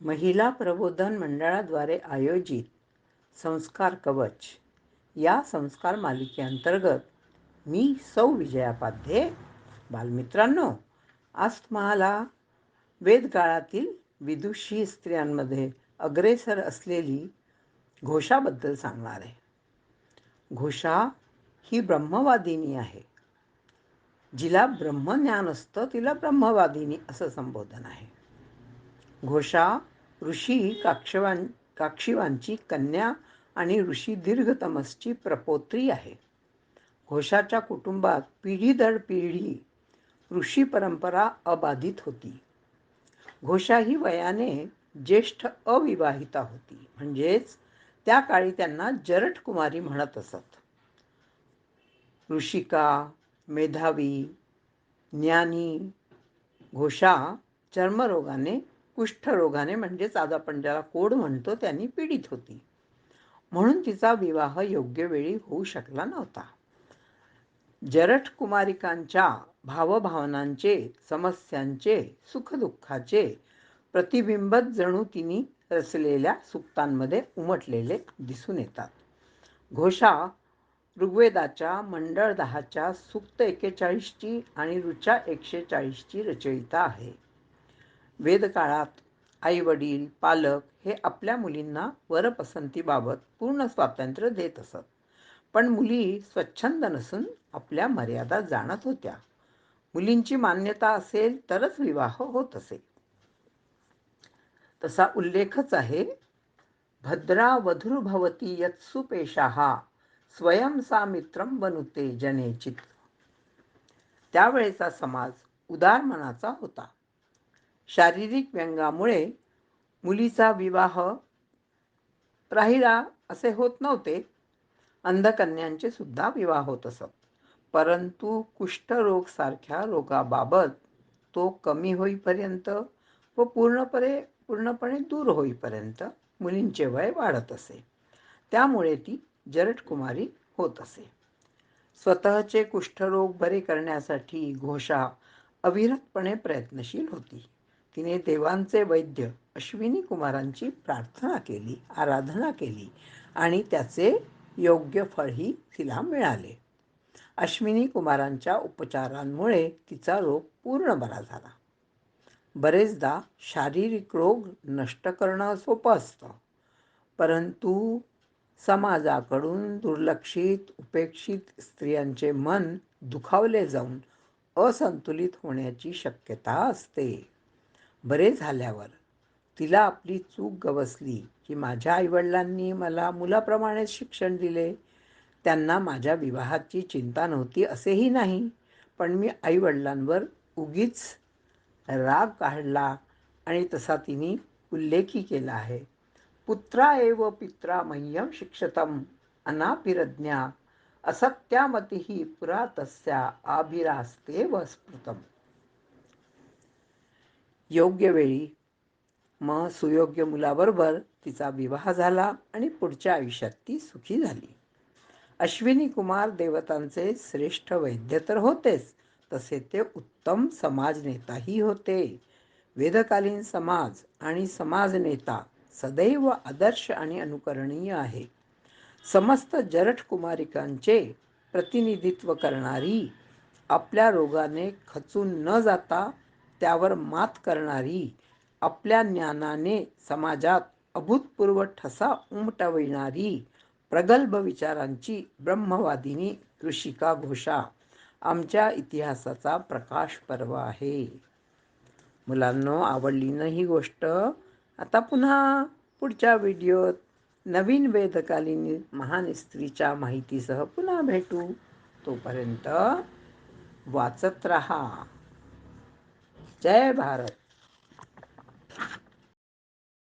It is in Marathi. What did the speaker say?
महिला प्रबोधन मंडळाद्वारे आयोजित संस्कार कवच या संस्कार मालिकेअंतर्गत मी सौ विजया पाध्ये. बालमित्रांनो, आज तुम्हाला वेदकाळातील विदुषी स्त्रियांमध्ये अग्रेसर असलेली घोषाबद्दल सांगणार आहे. घोषा ही ब्रह्मवादिनी आहे. जिला ब्रह्मज्ञान असतं तिला ब्रह्मवादिनी असं संबोधन आहे. घोषा ऋषी काक्षीवांची कन्या आणि ऋषी दीर्घतमसची प्रपौत्री आहे. घोषाच्या कुटुंबात पिढी दर पिढी ऋषी परंपरा अबाधित होती. घोषा ही वयाने ज्येष्ठ अविवाहिता होती, म्हणजेच त्या काळी त्यांना जरठकुमारी म्हणत असत. ऋषिका, मेधावी, ज्ञानी घोषा चर्मरोगाने, कुष्ठरोगाने म्हणजेच आज आपण ज्याला कोड म्हणतो त्यांनी पीडित होती. म्हणून तिचा विवाह योग्य वेळी होऊ शकला नव्हता. जरठ कुमारिकांच्या भावभावनांचे, समस्यांचे, सुखदुःखाचे प्रतिबिंबच जणू तिने रचलेल्या सुक्तांमध्ये उमटलेले दिसून येतात. घोषा ऋग्वेदाच्या मंडळ 10च्या सूक्त 41ची आणि ऋचा 140ची रचयिता आहे. वेदकाळात आई वडील, पालक हे आपल्या मुलींना वरपसंतीबाबत पूर्ण स्वातंत्र्य देत असत. पण मुली स्वच्छंद नसून आपल्या मर्यादा जाणत होत्या. मुलींची मान्यता असेल तरच विवाह होत असे. तसा उल्लेखच आहे, भद्रा वधुर्भवती यत्सु पेशाः स्वयं सा मित्रं बनुते जनेचित. त्यावेळेचा समाज उदार मनाचा होता. शारीरिक व्यंगामुळे मुलीचा विवाह राहिला असे होत नव्हते. अंधकन्यांचे सुद्धा विवाह होत असत. परंतु कुष्ठरोग सारख्या रोगाबाबत तो कमी होईपर्यंत व पूर्णपणे दूर होईपर्यंत मुलींचे वय वाढत असे. त्यामुळे ती जरठकुमारी होत असे. स्वतःचे कुष्ठरोग बरे करण्यासाठी घोषा अविरतपणे प्रयत्नशील होती. तिने देवांचे वैद्य अश्विनी कुमारांची प्रार्थना केली, आराधना केली आणि त्याचे योग्य फळही तिला मिळाले. अश्विनी कुमारांच्या उपचारांमुळे तिचा रोग पूर्ण बरा झाला. बरेचदा शारीरिक रोग नष्ट करणं सोपं असतं, परंतु समाजाकडून दुर्लक्षित, उपेक्षित स्त्रियांचे मन दुखावले जाऊन असंतुलित होण्याची शक्यता असते. बरे झाल्यावर तिला आपली चूक गवसली की माझ्या आईवडिलांनी मला मुलाप्रमाणेच शिक्षण दिले. त्यांना माझ्या विवाहाची चिंता नव्हती असेही नाही, पण मी आईवडिलांवर उगीच राग काढला आणि तसा तिने उल्लेखही केला आहे. पुत्रा एव पित्रा मह्यम शिक्षतम अनापिरज्ञा असत्यामतिही पुरा तस्या आभिरास्तेव स्मृतम. योग्य वेळी सुयोग्य मुलाबरोबर तिचा विवाह झाला आणि पुढच्या आयुष्यात ती सुखी झाली. अश्विनी कुमार देवतांचे श्रेष्ठ वैद्य तर होतेच, तसे ते उत्तम समाजनेताही होते. वेदकालीन समाज आणि समाजनेता सदैव आदर्श आणि अनुकरणीय आहे. समस्त जरठ कुमारिकांचे प्रतिनिधित्व करणारी, आपल्या रोगाने खचून न जाता त्यावर मात करणारी, आपल्या ज्ञानाने समाजात अभूतपूर्व ठसा उमटविणारी, प्रगल्भ विचारांची ब्रह्मवादिनी ऋषिका घोषा आमच्या इतिहासाचा प्रकाश पर्व आहे. मुलांनो, आवडली ना ही गोष्ट? आता पुन्हा पुढच्या व्हिडिओत नवीन वेदकालीन महान स्त्रीच्या माहितीसह पुन्हा भेटू. तोपर्यंत वाचत रहा. जय भारत.